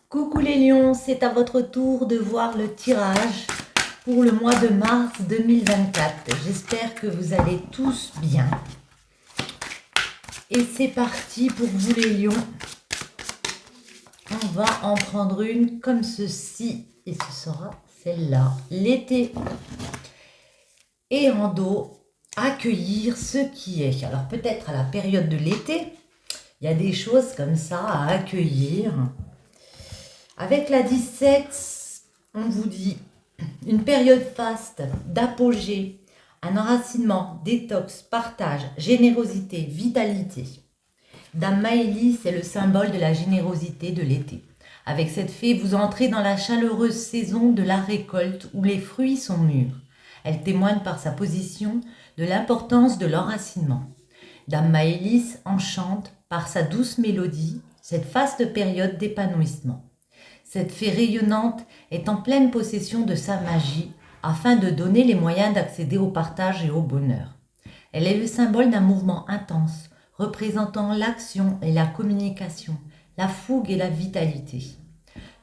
Coucou les lions, c'est à votre tour de voir le tirage pour le mois de mars 2024. J'espère que vous allez tous bien. Et c'est parti pour vous les lions. On va en prendre une comme ceci et ce sera celle-là. L'été. Et en dos, accueillir ce qui est. Alors peut-être à la période de l'été, il y a des choses comme ça à accueillir. Avec la 17, on vous dit une période faste, d'apogée, un enracinement, détox, partage, générosité, vitalité. Dame Maëlys est le symbole de la générosité de l'été. Avec cette fée, vous entrez dans la chaleureuse saison de la récolte où les fruits sont mûrs. Elle témoigne par sa position de l'importance de l'enracinement. Dame Maëlys enchante par sa douce mélodie cette faste période d'épanouissement. Cette fée rayonnante est en pleine possession de sa magie afin de donner les moyens d'accéder au partage et au bonheur. Elle est le symbole d'un mouvement intense, représentant l'action et la communication, la fougue et la vitalité.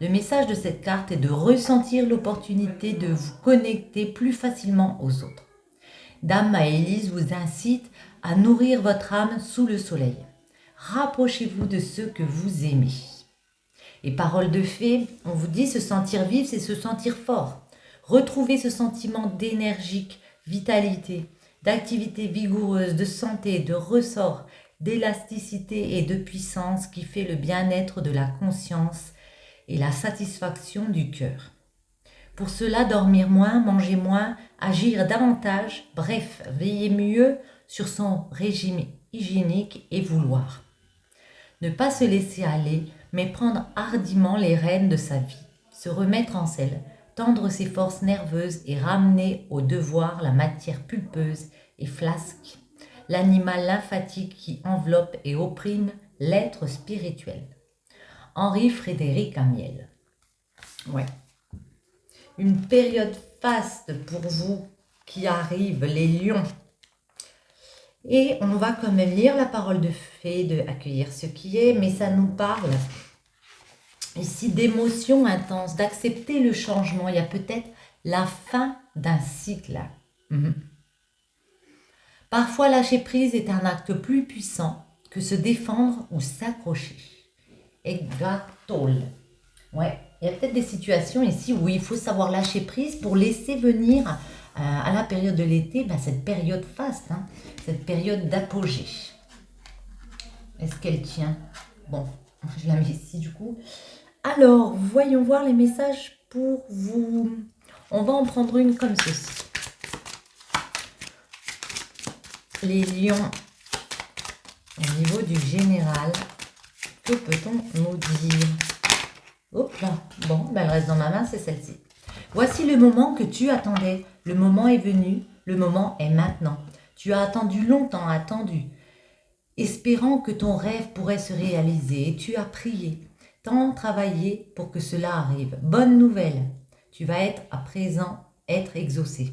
Le message de cette carte est de ressentir l'opportunité de vous connecter plus facilement aux autres. Dame Maëlys vous incite à nourrir votre âme sous le soleil. Rapprochez-vous de ceux que vous aimez. Et parole de fée, on vous dit se sentir vivre, c'est se sentir fort. Retrouver ce sentiment d'énergique, vitalité, d'activité vigoureuse, de santé, de ressort, d'élasticité et de puissance qui fait le bien-être de la conscience et la satisfaction du cœur. Pour cela, dormir moins, manger moins, agir davantage, bref, veiller mieux sur son régime hygiénique et vouloir. Ne pas se laisser aller, mais prendre hardiment les rênes de sa vie, se remettre en selle, tendre ses forces nerveuses et ramener au devoir la matière pulpeuse et flasque, l'animal lymphatique qui enveloppe et opprime l'être spirituel. Henri Frédéric Amiel. Ouais. Une période faste pour vous qui arrive, les lions. Et on va quand même lire la parole de fée, de accueillir ce qui est, mais ça nous parle ici d'émotions intenses, d'accepter le changement. Il y a peut-être la fin d'un cycle. Parfois, lâcher prise est un acte plus puissant que se défendre ou s'accrocher. Edgar Tolle. Ouais, il y a peut-être des situations ici où il faut savoir lâcher prise pour laisser venir à la période de l'été, cette période faste, cette période d'apogée. Est-ce qu'elle tient? Bon, je la mets ici du coup. Alors, voyons voir les messages pour vous. On va en prendre une comme ceci. Les lions, au niveau du général, que peut-on nous dire? Hop là, bon, elle reste dans ma main, c'est celle-ci. Voici le moment que tu attendais. Le moment est venu, le moment est maintenant. Tu as attendu longtemps, espérant que ton rêve pourrait se réaliser. Tu as prié, tant travaillé pour que cela arrive. Bonne nouvelle, tu vas être à présent exaucé.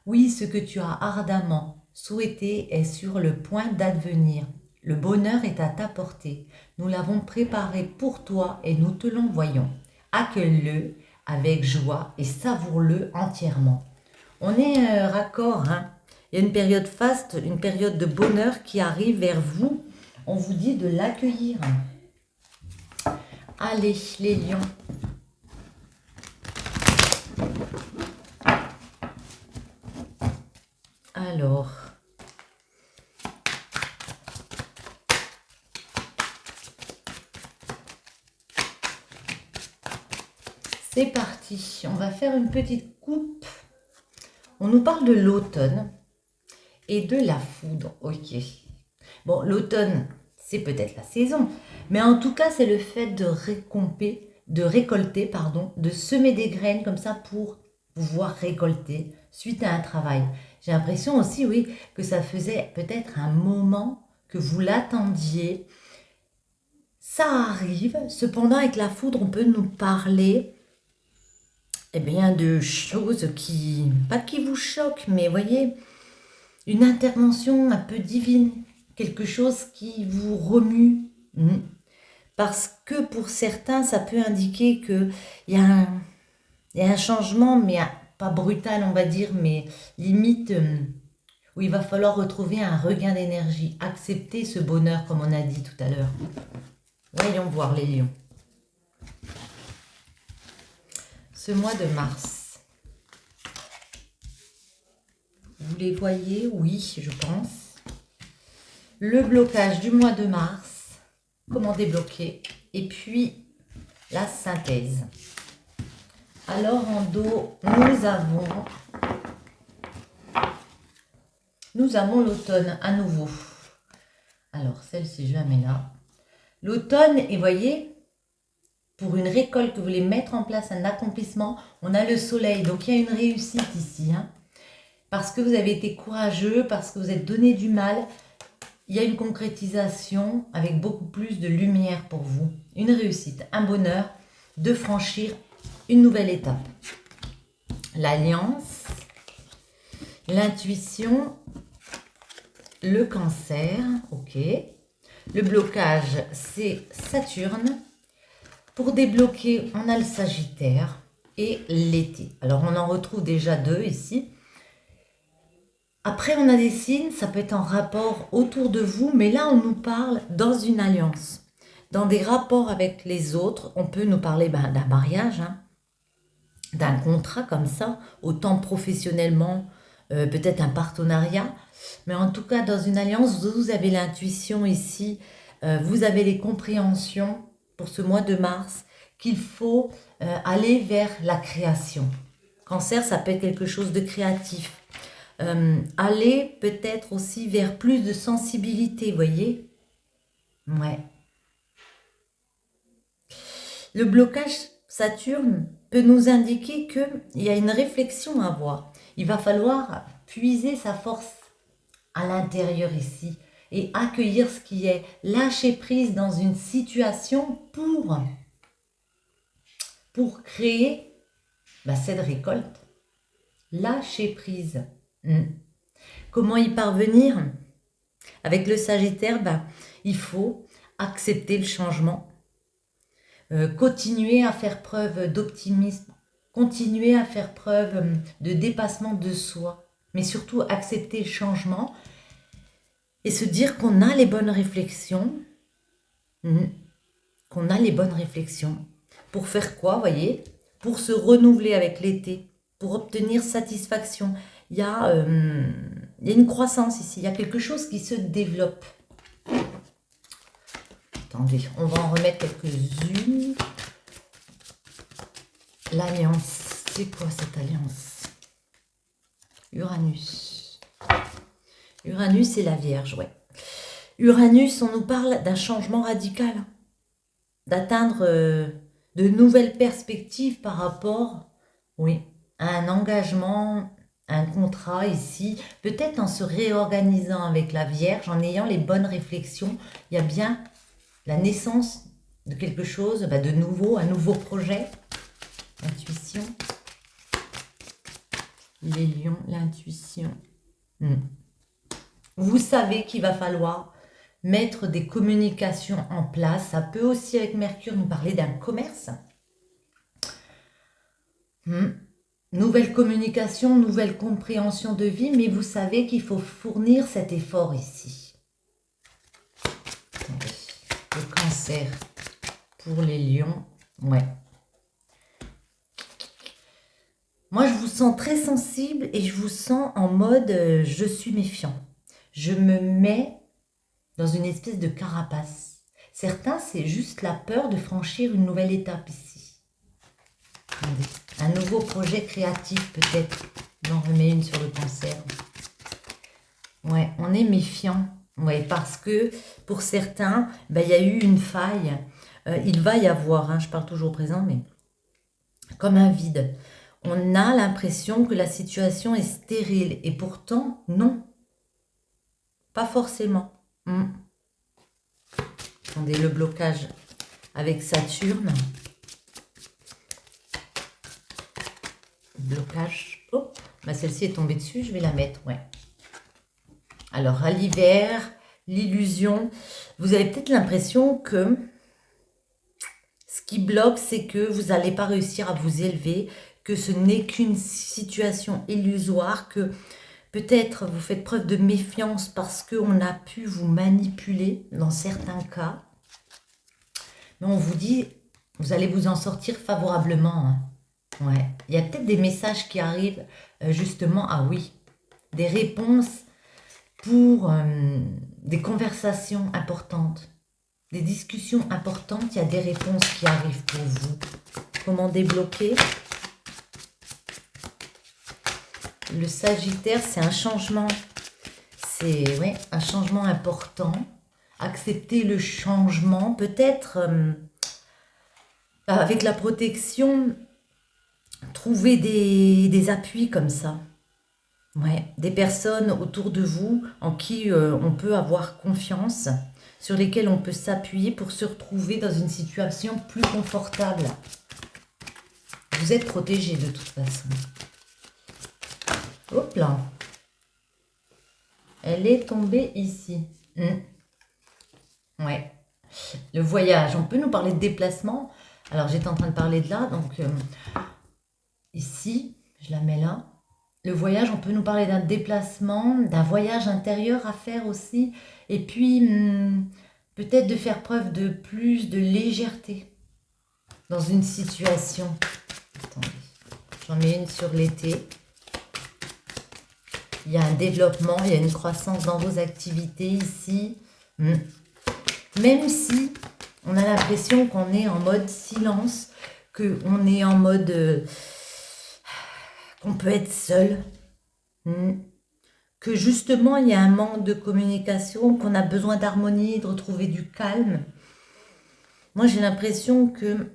Oui, ce que tu as ardemment souhaité est sur le point d'advenir. Le bonheur est à ta portée. Nous l'avons préparé pour toi et nous te l'envoyons. Accueille-le avec joie et savoure-le entièrement. On est raccord, Il y a une période faste, une période de bonheur qui arrive vers vous. On vous dit de l'accueillir. Allez, les lions. Alors, c'est parti. On va faire une petite coupe. On nous parle de l'automne et de la foudre. Ok. Bon, l'automne, c'est peut-être la saison, mais en tout cas, c'est le fait de récolter, de semer des graines comme ça pour pouvoir récolter suite à un travail. J'ai l'impression aussi, oui, que ça faisait peut-être un moment que vous l'attendiez. Ça arrive. Cependant, avec la foudre, on peut nous parler de choses qui, pas qui vous choquent, mais voyez, une intervention un peu divine, quelque chose qui vous remue. Parce que pour certains, ça peut indiquer qu'il y a un changement, mais pas brutal, on va dire, mais limite, où il va falloir retrouver un regain d'énergie, accepter ce bonheur, comme on a dit tout à l'heure. Voyons voir les lions. Ce mois de mars. Vous les voyez? Oui, je pense. Le blocage du mois de mars. Comment débloquer? Et puis, la synthèse. Alors, en dos, nous avons l'automne à nouveau. Alors, celle-ci, je la mets là. L'automne, et voyez, pour une récolte que vous voulez mettre en place, un accomplissement, on a le soleil. Donc, il y a une réussite ici. Hein, parce que vous avez été courageux, parce que vous êtes donné du mal. Il y a une concrétisation avec beaucoup plus de lumière pour vous. Une réussite, un bonheur de franchir une nouvelle étape. L'alliance, l'intuition, le cancer, ok. Le blocage, c'est Saturne. Pour débloquer, on a le Sagittaire et l'été. Alors, on en retrouve déjà 2 ici. Après, on a des signes, ça peut être en rapport autour de vous, mais là, on nous parle dans une alliance. Dans des rapports avec les autres, on peut nous parler d'un mariage, hein, d'un contrat comme ça, autant professionnellement, peut-être un partenariat. Mais en tout cas, dans une alliance, vous avez l'intuition ici, vous avez les compréhensions pour ce mois de mars, qu'il faut aller vers la création. Cancer, ça peut être quelque chose de créatif. Aller peut-être aussi vers plus de sensibilité, voyez? Ouais. Le blocage Saturne peut nous indiquer qu'il y a une réflexion à avoir. Il va falloir puiser sa force à l'intérieur ici et accueillir ce qui est, lâcher prise dans une situation pour créer cette récolte. Lâcher prise. Comment y parvenir? Avec le Sagittaire, il faut accepter le changement, continuer à faire preuve d'optimisme, continuer à faire preuve de dépassement de soi, mais surtout accepter le changement et se dire qu'on a les bonnes réflexions, Pour faire quoi, voyez? Pour se renouveler avec l'été, pour obtenir satisfaction. Il y a une croissance ici, il y a quelque chose qui se développe. Attendez, on va en remettre quelques-unes. L'alliance, c'est quoi cette alliance? Uranus. Uranus, c'est la Vierge, ouais. Uranus, on nous parle d'un changement radical, d'atteindre de nouvelles perspectives par rapport, à un engagement, un contrat ici, peut-être en se réorganisant avec la Vierge, en ayant les bonnes réflexions. Il y a bien la naissance de quelque chose, de nouveau, un nouveau projet. Intuition. Les lions, l'intuition. Vous savez qu'il va falloir mettre des communications en place. Ça peut aussi, avec Mercure, nous parler d'un commerce. Nouvelle communication, nouvelle compréhension de vie, mais vous savez qu'il faut fournir cet effort ici. Le cancer pour les lions, ouais. Moi, je vous sens très sensible et je vous sens en mode je suis méfiant. Je me mets dans une espèce de carapace. Certains, c'est juste la peur de franchir une nouvelle étape ici. Attendez. Un nouveau projet créatif peut-être. J'en remets une sur le cancer. Ouais, on est méfiant. Ouais, parce que pour certains, il y a eu une faille. Il va y avoir, je parle toujours au présent, mais comme un vide. On a l'impression que la situation est stérile. Et pourtant, non. Pas forcément. Attendez, le blocage avec Saturne. Blocage. Oh, celle-ci est tombée dessus, je vais la mettre, ouais. Alors, à l'hiver, l'illusion. Vous avez peut-être l'impression que qui bloque, c'est que vous n'allez pas réussir à vous élever, que ce n'est qu'une situation illusoire, que peut-être vous faites preuve de méfiance parce qu'on a pu vous manipuler dans certains cas. Mais on vous dit, vous allez vous en sortir favorablement. Hein. Ouais. Il y a peut-être des messages qui arrivent justement, ah oui, des réponses pour des conversations importantes, des discussions importantes. Il y a des réponses qui arrivent pour vous. Comment débloquer? Le Sagittaire, c'est un changement. C'est un changement important. Accepter le changement, peut-être avec la protection, trouver des appuis comme ça. Ouais, des personnes autour de vous en qui on peut avoir confiance, sur lesquelles on peut s'appuyer pour se retrouver dans une situation plus confortable. Vous êtes protégé de toute façon. Hop là. Elle est tombée ici. Ouais. Le voyage. On peut nous parler de déplacement. Alors, j'étais en train de parler de là. Donc, ici, je la mets là. Le voyage, on peut nous parler d'un déplacement, d'un voyage intérieur à faire aussi. Et puis, peut-être de faire preuve de plus de légèreté dans une situation. Attendez, j'en mets une sur l'été. Il y a un développement, il y a une croissance dans vos activités ici. Même si on a l'impression qu'on est en mode silence, qu'on est en mode... qu'on peut être seul. Que justement, il y a un manque de communication, qu'on a besoin d'harmonie, de retrouver du calme. Moi, j'ai l'impression que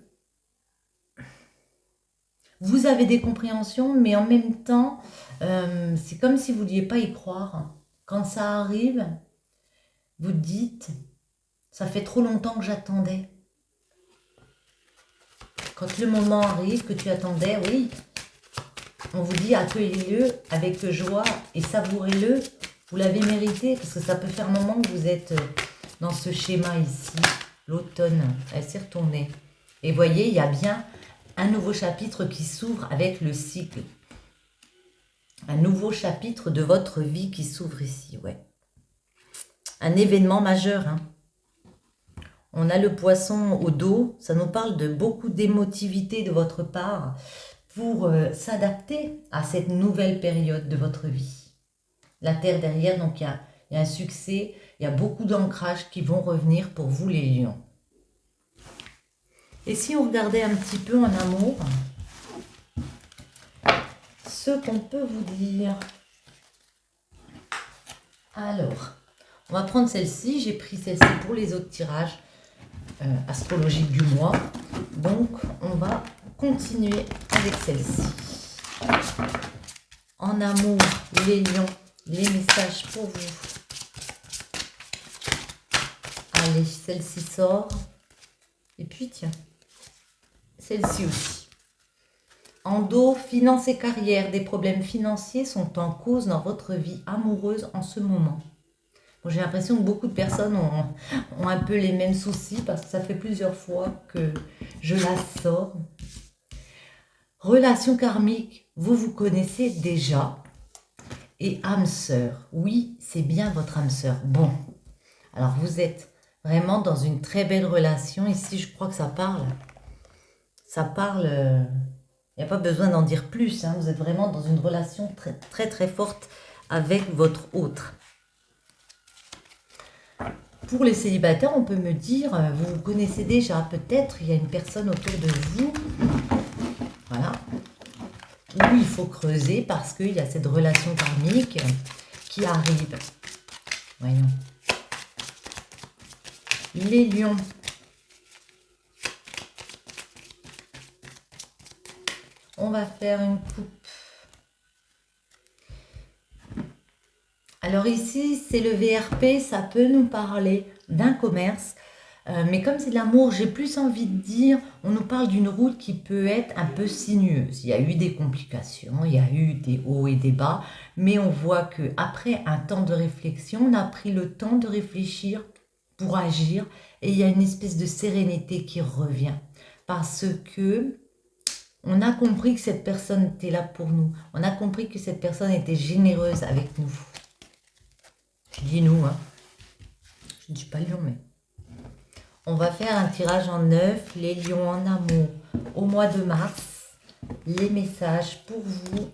vous avez des compréhensions, mais en même temps, c'est comme si vous ne vouliez pas y croire. Quand ça arrive, vous dites, ça fait trop longtemps que j'attendais. Quand le moment arrive que tu attendais, oui, on vous dit accueillez-le avec joie et savourez-le. Vous l'avez mérité parce que ça peut faire un moment que vous êtes dans ce schéma ici. L'automne, elle s'est retournée. Et voyez, il y a bien un nouveau chapitre qui s'ouvre avec le cycle. Un nouveau chapitre de votre vie qui s'ouvre ici, ouais. Un événement majeur, hein. On a le poisson au dos, ça nous parle de beaucoup d'émotivité de votre part pour s'adapter à cette nouvelle période de votre vie. La terre derrière, donc il y a un succès, il y a beaucoup d'ancrages qui vont revenir pour vous les lions. Et si on regardait un petit peu en amour, ce qu'on peut vous dire. Alors, on va prendre celle-ci. J'ai pris celle-ci pour les autres tirages astrologiques du mois. Donc, on va continuer avec celle-ci. En amour, les lions, les messages pour vous. Allez, celle-ci sort. Et puis, tiens, celle-ci aussi. En dos, finances et carrière, des problèmes financiers sont en cause dans votre vie amoureuse en ce moment. Bon, j'ai l'impression que beaucoup de personnes ont un peu les mêmes soucis parce que ça fait plusieurs fois que je la sors. Relation karmique, vous vous connaissez déjà. Et âme sœur, oui, c'est bien votre âme sœur. Bon, alors vous êtes vraiment dans une très belle relation. Ici, je crois que ça parle. Ça parle... il n'y a pas besoin d'en dire plus. Hein. Vous êtes vraiment dans une relation très, très, très forte avec votre autre. Pour les célibataires, on peut me dire, vous vous connaissez déjà, peut-être, il y a une personne autour de vous. Voilà. Où il faut creuser parce qu'il y a cette relation karmique qui arrive. Voyons. Les lions. On va faire une coupe. Alors ici, c'est le VRP, ça peut nous parler d'un commerce. Mais comme c'est de l'amour, j'ai plus envie de dire, on nous parle d'une route qui peut être un peu sinueuse. Il y a eu des complications, il y a eu des hauts et des bas, mais on voit qu'après un temps de réflexion, on a pris le temps de réfléchir pour agir et il y a une espèce de sérénité qui revient. parce que on a compris que cette personne était là pour nous. On a compris que cette personne était généreuse avec nous. Je dis nous, hein. Je ne dis pas lion, mais... On va faire un tirage en 9, les lions en amour au mois de mars. Les messages pour vous.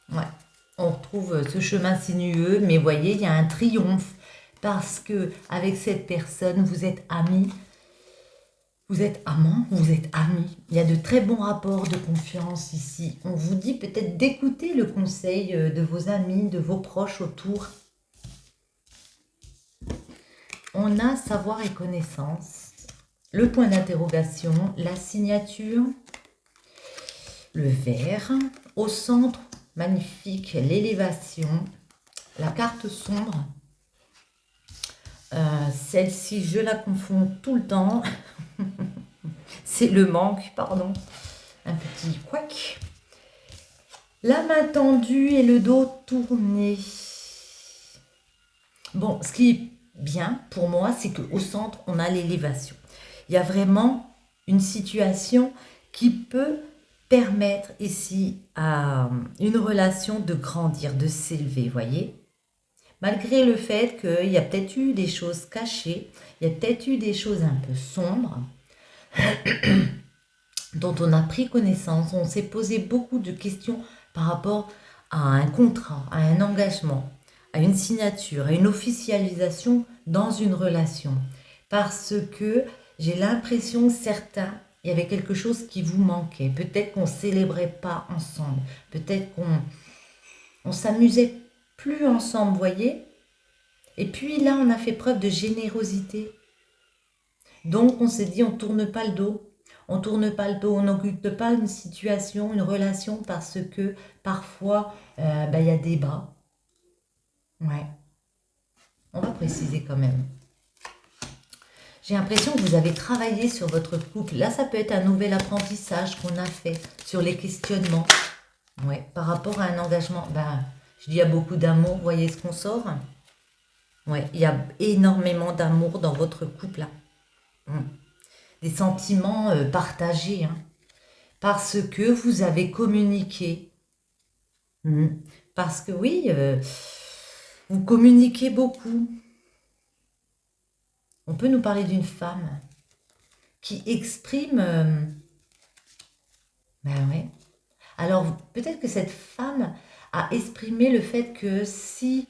Ouais, on retrouve ce chemin sinueux, mais vous voyez, il y a un triomphe parce que avec cette personne, vous êtes amis, vous êtes amants, vous êtes amis. Il y a de très bons rapports de confiance ici. On vous dit peut-être d'écouter le conseil de vos amis, de vos proches autour. On a savoir et connaissance, le point d'interrogation, la signature, le vert, au centre, magnifique, l'élévation, la carte sombre. Celle-ci, je la confonds tout le temps. C'est le manque, pardon. Un petit couac. La main tendue et le dos tourné. Bon, ce qui est bien pour moi, c'est qu'au centre, on a l'élévation. Il y a vraiment une situation qui peut permettre ici à une relation de grandir, de s'élever, voyez. Malgré le fait qu'il y a peut-être eu des choses cachées, il y a peut-être eu des choses un peu sombres, dont on a pris connaissance, on s'est posé beaucoup de questions par rapport à un contrat, à un engagement, à une signature, à une officialisation dans une relation. Parce que j'ai l'impression, certains, il y avait quelque chose qui vous manquait. Peut-être qu'on ne célébrait pas ensemble. Peut-être qu'on s'amusait plus ensemble, voyez. Et puis là, on a fait preuve de générosité. Donc, on s'est dit, on ne tourne pas le dos. On ne tourne pas le dos, on n'occupe pas une situation, une relation, parce que parfois, il y a débat. Ouais. On va préciser quand même. J'ai l'impression que vous avez travaillé sur votre couple. Là, ça peut être un nouvel apprentissage qu'on a fait sur les questionnements. Ouais, par rapport à un engagement. Je dis, il y a beaucoup d'amour. Vous voyez ce qu'on sort? Ouais, il y a énormément d'amour dans votre couple là. Des sentiments partagés. Hein, parce que vous avez communiqué. Parce que oui, vous communiquez beaucoup. On peut nous parler d'une femme qui exprime... ouais. Alors, peut-être que cette femme a exprimé le fait que si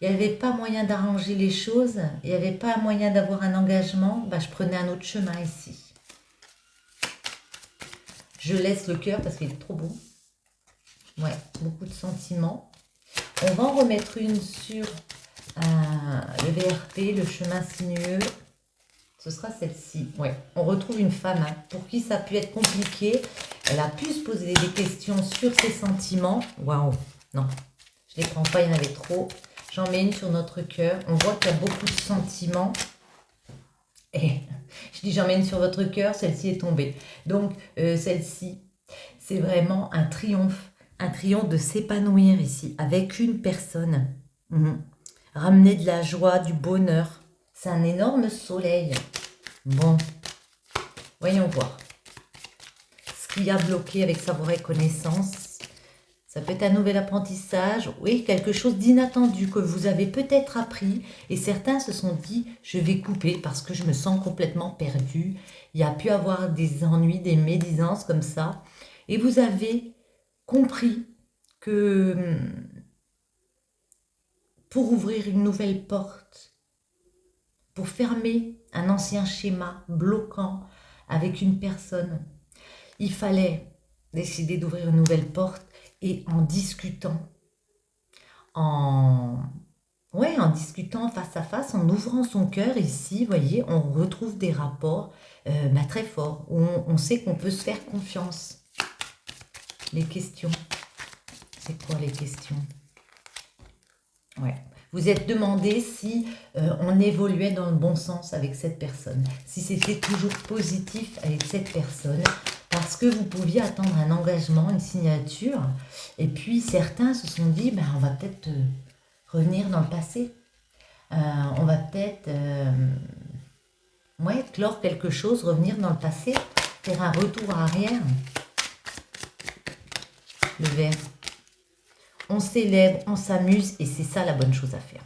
il n'y avait pas moyen d'arranger les choses, il n'y avait pas moyen d'avoir un engagement, je prenais un autre chemin ici. Je laisse le cœur parce qu'il est trop beau. Ouais, beaucoup de sentiments. On va en remettre une sur le VRP, le chemin sinueux. Ce sera celle-ci. Ouais, on retrouve une femme pour qui ça a pu être compliqué. Elle a pu se poser des questions sur ses sentiments. Waouh, non, je ne les prends pas, il y en avait trop. J'en mets une sur notre cœur. On voit qu'il y a beaucoup de sentiments. Et je dis j'en mets une sur votre cœur, celle-ci est tombée. Donc, celle-ci, c'est vraiment un triomphe de s'épanouir ici avec une personne. Ramener de la joie, du bonheur. C'est un énorme soleil. Bon, voyons voir. Ce qu'il y a bloqué avec savoir et connaissance. Ça peut être un nouvel apprentissage, oui, quelque chose d'inattendu que vous avez peut-être appris. Et certains se sont dit, je vais couper parce que je me sens complètement perdu. Il y a pu avoir des ennuis, des médisances comme ça. Et vous avez compris que pour ouvrir une nouvelle porte, pour fermer un ancien schéma bloquant avec une personne, il fallait décider d'ouvrir une nouvelle porte. Et en discutant, en discutant face à face, en ouvrant son cœur ici, vous voyez, on retrouve des rapports très forts, où on sait qu'on peut se faire confiance. Les questions. C'est quoi les questions? Ouais. Vous êtes demandé si on évoluait dans le bon sens avec cette personne, si c'était toujours positif avec cette personne, parce parce que vous pouviez attendre un engagement, une signature, et puis certains se sont dit, ben, on va peut-être revenir dans le passé, on va peut-être ouais, clore quelque chose, revenir dans le passé, faire un retour arrière. Le vert. On célèbre, on s'amuse, et c'est ça la bonne chose à faire.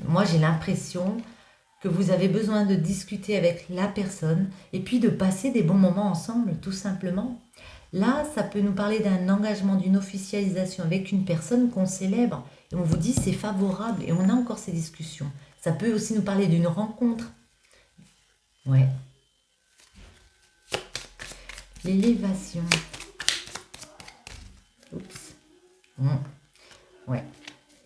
Moi, j'ai l'impression que vous avez besoin de discuter avec la personne et puis de passer des bons moments ensemble, tout simplement. Là, ça peut nous parler d'un engagement, d'une officialisation avec une personne qu'on célèbre et on vous dit c'est favorable et on a encore ces discussions. Ça peut aussi nous parler d'une rencontre. Ouais. L'élévation. Oups. Ouais.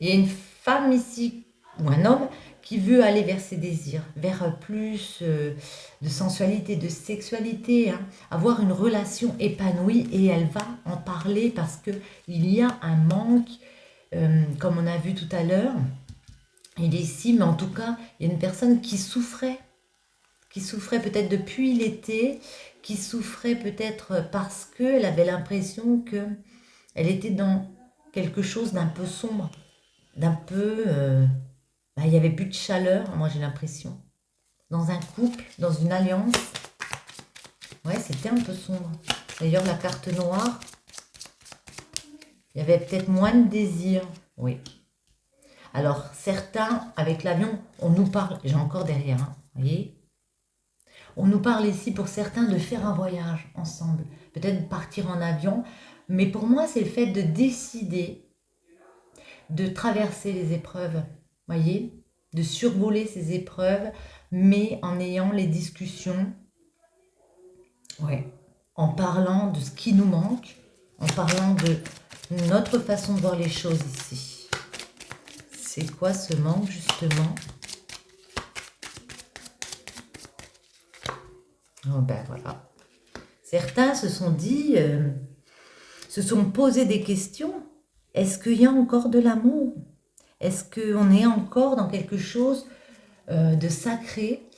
Il y a une femme ici, ou un homme, qui veut aller vers ses désirs, vers plus de sensualité, de sexualité, hein, avoir une relation épanouie, et elle va en parler parce qu'il y a un manque, comme on a vu tout à l'heure. Il est ici, mais en tout cas, il y a une personne qui souffrait peut-être depuis l'été, qui souffrait peut-être parce qu'elle avait l'impression qu'elle était dans quelque chose d'un peu sombre, d'un peu... il n'y avait plus de chaleur, moi j'ai l'impression. Dans un couple, dans une alliance, ouais, c'était un peu sombre. D'ailleurs, la carte noire, il y avait peut-être moins de désir, oui. Alors, certains, avec l'avion, on nous parle, j'ai encore derrière, hein, vous voyez, on nous parle ici pour certains de faire un voyage ensemble, peut-être partir en avion, mais pour moi, c'est le fait de décider de traverser les épreuves, voyez, de survoler ces épreuves, mais en ayant les discussions, ouais, en parlant de ce qui nous manque, en parlant de notre façon de voir les choses ici. C'est quoi ce manque, justement? Oh ben voilà. Certains se sont dit, se sont posés des questions. Est-ce qu'il y a encore de l'amour? Est-ce qu'on est encore dans quelque chose de sacré?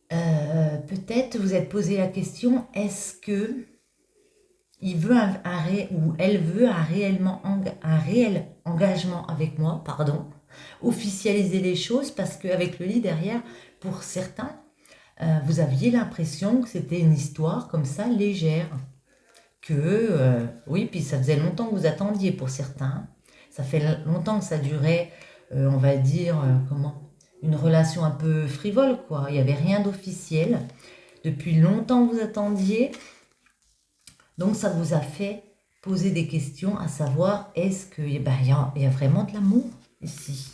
Peut-être vous êtes posé la question, est-ce que il veut ou elle veut un réel engagement avec moi, pardon, officialiser les choses, parce qu'avec le lit derrière, pour certains, vous aviez l'impression que c'était une histoire comme ça, légère. Oui, puis ça faisait longtemps que vous attendiez pour certains. Ça fait longtemps que ça durait, on va dire, une relation un peu frivole, quoi. Il n'y avait rien d'officiel. Depuis longtemps que vous attendiez. Donc ça vous a fait poser des questions, à savoir, est-ce qu'il y a vraiment de l'amour ici?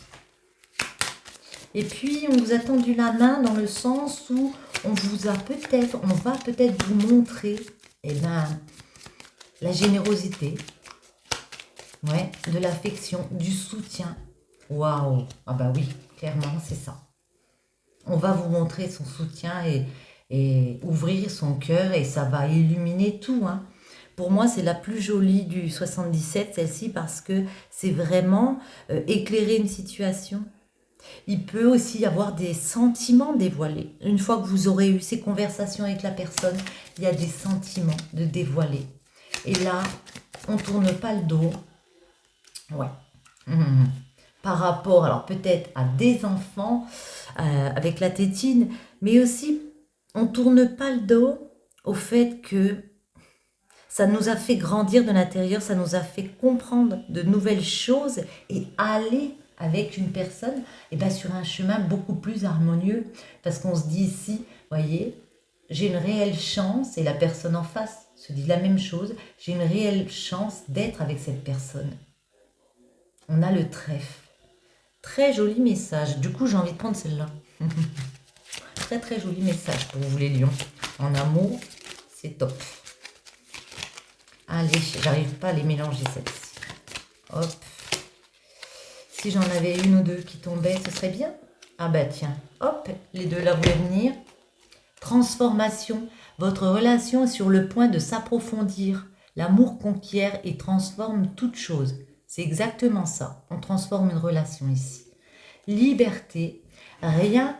Et puis, on vous a tendu la main dans le sens où on va peut-être vous montrer, la générosité, ouais, de l'affection, du soutien. Waouh! Ah bah oui, clairement, c'est ça. On va vous montrer son soutien et ouvrir son cœur, et ça va illuminer tout, hein. Pour moi, c'est la plus jolie du 77, celle-ci, parce que c'est vraiment éclairer une situation. Il peut aussi y avoir des sentiments dévoilés. Une fois que vous aurez eu ces conversations avec la personne, il y a des sentiments de dévoiler. Et là, on ne tourne pas le dos. Ouais. Par rapport, alors peut-être à des enfants avec la tétine, mais aussi, on ne tourne pas le dos au fait que ça nous a fait grandir de l'intérieur, ça nous a fait comprendre de nouvelles choses et aller avec une personne sur un chemin beaucoup plus harmonieux. Parce qu'on se dit ici, voyez, j'ai une réelle chance, et la personne en face se dit la même chose, j'ai une réelle chance d'être avec cette personne. On a le trèfle. Très joli message. Du coup, j'ai envie de prendre celle-là. Très très joli message pour vous les lions. En amour, c'est top. Allez, j'arrive pas à les mélanger celle-ci. Hop. Si j'en avais une ou deux qui tombaient, ce serait bien. Ah bah tiens, hop, les deux là voulaient venir. Transformation. Votre relation est sur le point de s'approfondir. L'amour conquiert et transforme toute chose. C'est exactement ça. On transforme une relation ici. Liberté. Rien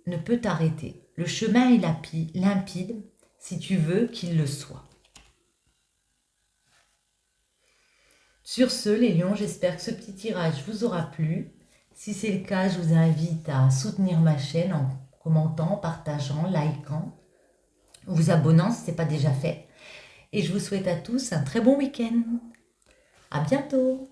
ne peut t'arrêter. Le chemin est limpide. si tu veux qu'il le soit. Sur ce, les lions, j'espère que ce petit tirage vous aura plu. Si c'est le cas, je vous invite à soutenir ma chaîne en commentant, partageant, likant, vous abonnant si ce n'est pas déjà fait. Et je vous souhaite à tous un très bon week-end. À bientôt!